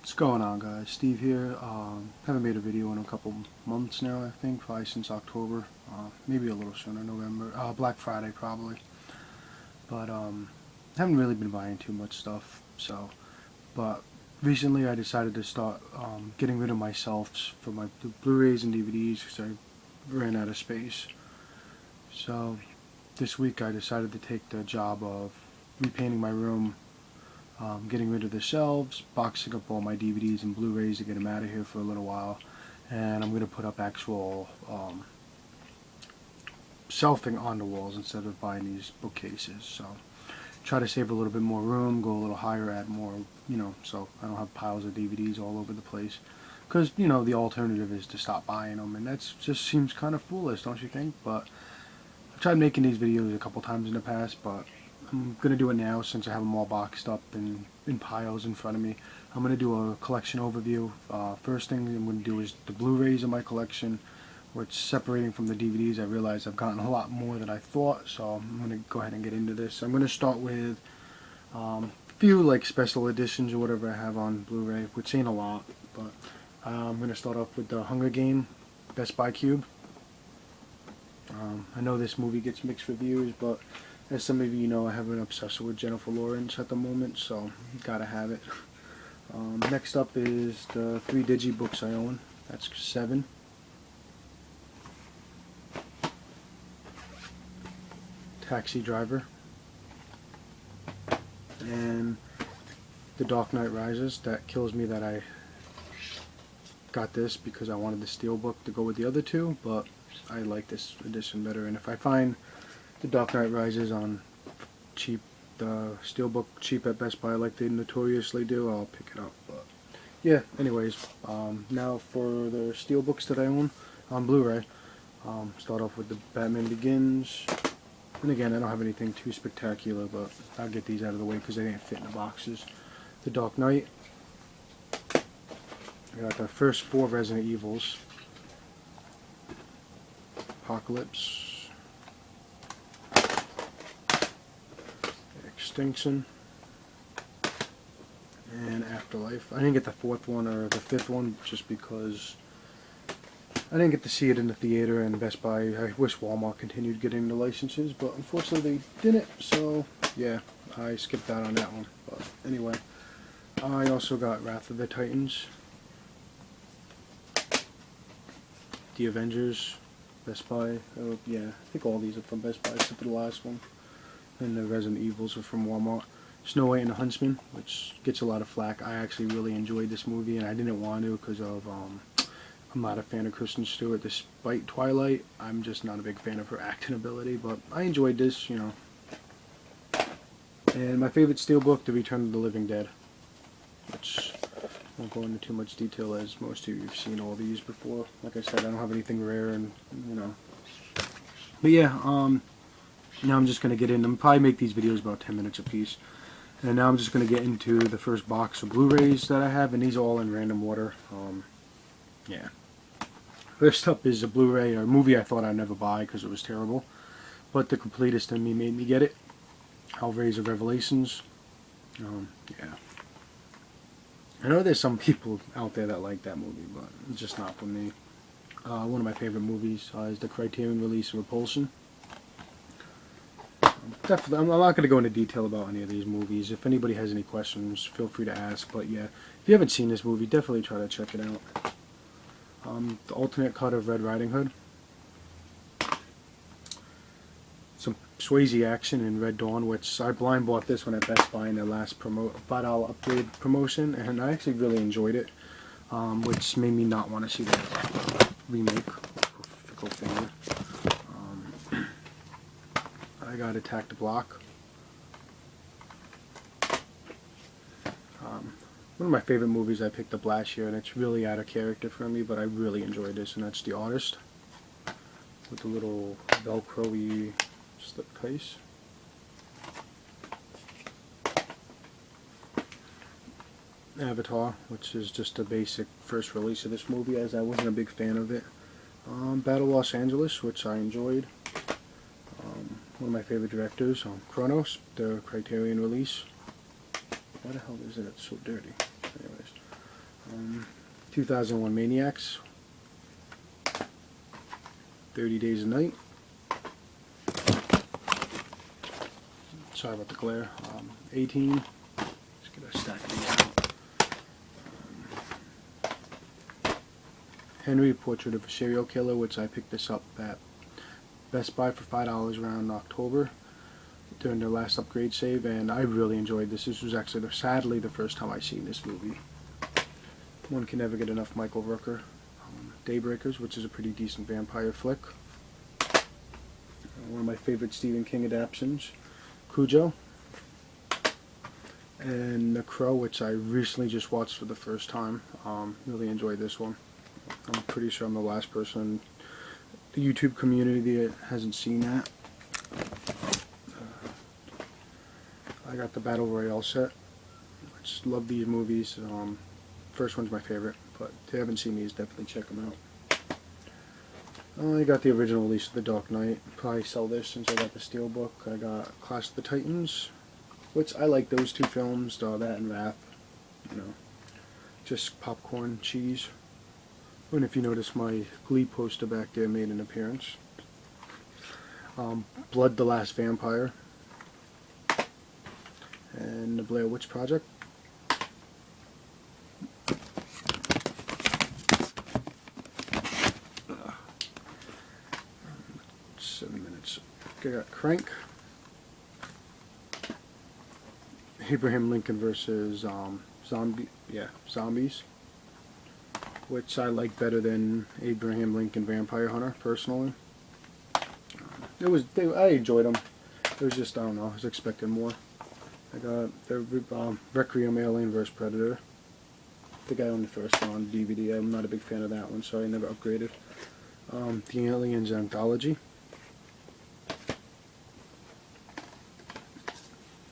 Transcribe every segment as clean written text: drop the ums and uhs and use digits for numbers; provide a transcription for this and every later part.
What's going on, guys? Steve here. Haven't made a video in a couple months now, I think, probably since October, maybe a little sooner, November, Black Friday probably. But haven't really been buying too much stuff. But recently I decided to start getting rid of my shelves for my Blu-rays and DVDs because I ran out of space. So this week I decided to take the job of repainting my room. Getting rid of the shelves, boxing up all my DVDs and Blu-rays to get them out of here for a little while, and I'm going to put up actual shelving on the walls instead of buying these bookcases. So try to save a little bit more room, go a little higher, add more, so I don't have piles of DVDs all over the place. Because, the alternative is to stop buying them, and that just seems kind of foolish, don't you think? But I've tried making these videos a couple times in the past, but I'm going to do it now since I have them all boxed up in piles in front of me. I'm going to do a collection overview. First thing I'm going to do is the Blu-rays in my collection, where it's separating from the DVDs. I realize I've gotten a lot more than I thought, so I'm going to go ahead and get into this. I'm going to start with a few like special editions or whatever I have on Blu-ray, which ain't a lot, but I'm going to start off with the Hunger Game Best Buy Cube. I know this movie gets mixed reviews, but as some of you know, I have an obsession with Jennifer Lawrence at the moment, so gotta have it. Next up is the 3 digibooks I own. That's 7. Taxi Driver. And The Dark Knight Rises. That kills me that I got this because I wanted the steelbook to go with the other two, but I like this edition better, and if I find The Dark Knight Rises on cheap, the steelbook cheap at Best Buy like they notoriously do, I'll pick it up. But yeah, anyways, now for the steelbooks that I own on Blu-ray. Start off with the Batman Begins, and again, I don't have anything too spectacular, but I'll get these out of the way because they didn't fit in the boxes. The Dark Knight. I got the first 4 Resident Evils. Apocalypse. Extinction, and Afterlife. I didn't get the 4th one or the 5th one just because I didn't get to see it in the theater and Best Buy. I wish Walmart continued getting the licenses, but unfortunately they didn't, so yeah, I skipped out on that one. But anyway, I also got Wrath of the Titans, The Avengers, Best Buy. Yeah, I think all these are from Best Buy except for the last one. And the Resident Evils are from Walmart. Snow White and the Huntsman, which gets a lot of flack. I actually really enjoyed this movie, and I didn't want to because of I'm not a fan of Kristen Stewart. Despite Twilight, I'm just not a big fan of her acting ability, but I enjoyed this, And my favorite steelbook, The Return of the Living Dead, which I won't go into too much detail as most of you have seen all these before. Like I said, I don't have anything rare, and But yeah, now I'm just going to get in. I'm probably make these videos about 10 minutes apiece. And now I'm just going to get into the first box of Blu-rays that I have, and these are all in random order. Yeah. First up is a Blu-ray, or a movie I thought I'd never buy because it was terrible. But the completist in me made me get it. Hellraiser Revelations. Yeah. I know there's some people out there that like that movie, but it's just not for me. One of my favorite movies is the Criterion release Repulsion. Definitely, I'm not going to go into detail about any of these movies. If anybody has any questions, feel free to ask. But yeah, if you haven't seen this movie, definitely try to check it out. The alternate cut of Red Riding Hood. Some Swayze action in Red Dawn, which I blind bought this one at Best Buy in their last $5 upgrade promotion, and I actually really enjoyed it, which made me not want to see the remake. Fickle finger. I got Attack the Block. One of my favorite movies I picked up last year, and it's really out of character for me, but I really enjoyed this, and that's The Artist, with the little Velcro-y slip case. Avatar, which is just a basic first release of this movie, as I wasn't a big fan of it. Battle Los Angeles, which I enjoyed. One of my favorite directors, Chronos, the Criterion release. Why the hell is it so dirty? Anyways, 2001 Maniacs, 30 Days a Night. Sorry about the glare. 18. Let's get a stack of these out. Henry, Portrait of a Serial Killer, which I picked this up at Best Buy for $5 around October during their last upgrade save, and I really enjoyed this. This was actually, sadly, the first time I seen this movie. One can never get enough Michael Rooker. Daybreakers, which is a pretty decent vampire flick. One of my favorite Stephen King adaptations, Cujo. And The Crow, which I recently just watched for the first time. Really enjoyed this one. I'm pretty sure I'm the last person in the YouTube community that hasn't seen that. I got the Battle Royale set. I just love these movies. First one's my favorite, but if you haven't seen these, definitely check them out. I got the original release of The Dark Knight. Probably sell this since I got the Steelbook. I got Clash of the Titans, which I like those two films, that and Wrath. You know, just popcorn, cheese. And if you notice, my Glee poster back there made an appearance. Blood the Last Vampire. And The Blair Witch Project. I got Crank, Abraham Lincoln versus Zombies, which I like better than Abraham Lincoln Vampire Hunter personally. I enjoyed them. It was just, I don't know, I was expecting more. I got the Requiem Alien vs Predator. I think I owned the first one on DVD. I'm not a big fan of that one, so I never upgraded. The Aliens Anthology.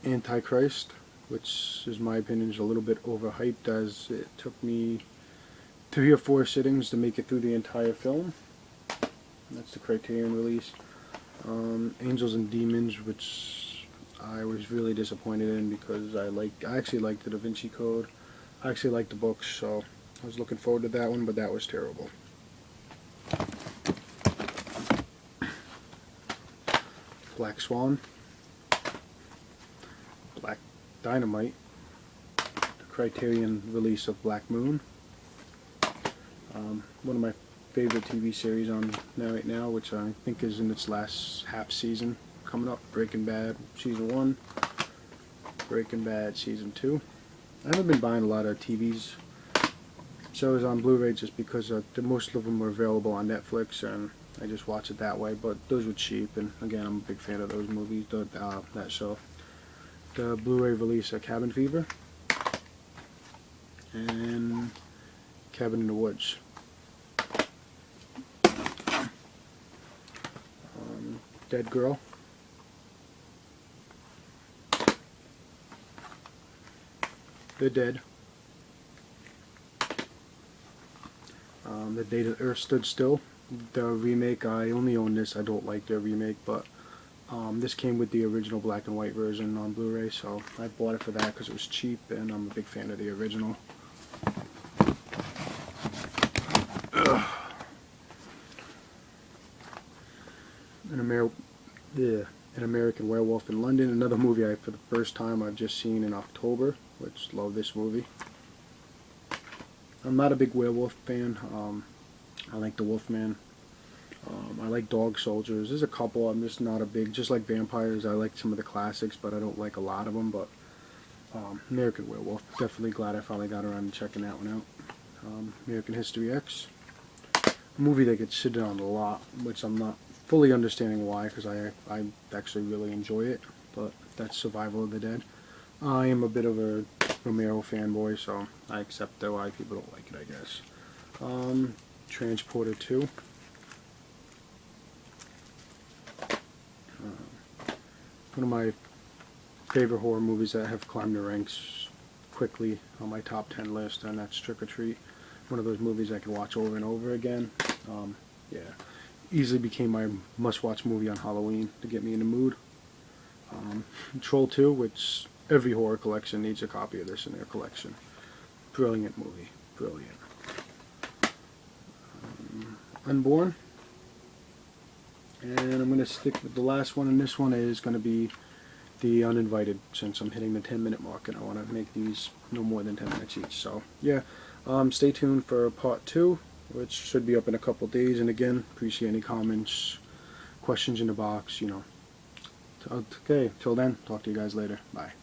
Antichrist, which is my opinion is a little bit overhyped, as it took me 3 or 4 sittings to make it through the entire film. That's the Criterion release. Angels and Demons, which I was really disappointed in because I actually liked the Da Vinci Code. I actually liked the books, so I was looking forward to that one, but that was terrible. Black Swan. Black Dynamite, the Criterion release of Black Moon. One of my favorite TV series on right now, which I think is in its last half season coming up. Breaking Bad Season 1, Breaking Bad Season 2. I haven't been buying a lot of TVs shows on Blu-ray just because most of them were available on Netflix, and I just watch it that way, but those were cheap, and again, I'm a big fan of those movies, that show. The Blu-ray release of Cabin Fever and Cabin in the Woods. Dead Girl. The Dead. The Day the Earth Stood Still. The remake, I only own this. I don't like their remake, but this came with the original black and white version on Blu-ray, so I bought it for that because it was cheap, and I'm a big fan of the original. An American Werewolf in London, another movie for the first time I've just seen in October, which love this movie. I'm not a big werewolf fan. I like the Wolfman. I like Dog Soldiers. There's a couple. I'm just not a big, just like vampires, I like some of the classics, but I don't like a lot of them. But American Werewolf, definitely glad I finally got around to checking that one out. American History X, a movie that gets shitted on a lot, which I'm not fully understanding why, because I actually really enjoy it, but that's Survival of the Dead. I am a bit of a Romero fanboy, so I accept that why people don't like it, I guess. Transporter 2. One of my favorite horror movies that have climbed the ranks quickly on my top 10 list, and that's Trick or Treat. One of those movies I can watch over and over again. Yeah, easily became my must-watch movie on Halloween to get me in the mood. Troll 2, which every horror collection needs a copy of this in their collection. Brilliant movie. Brilliant. Unborn. And I'm going to stick with the last one, and this one is going to be the uninvited, since I'm hitting the 10-minute mark and I want to make these no more than 10 minutes each. So yeah, stay tuned for part 2, which should be up in a couple days. And again, appreciate any comments, questions in the box, you know. Okay, till then, talk to you guys later. Bye.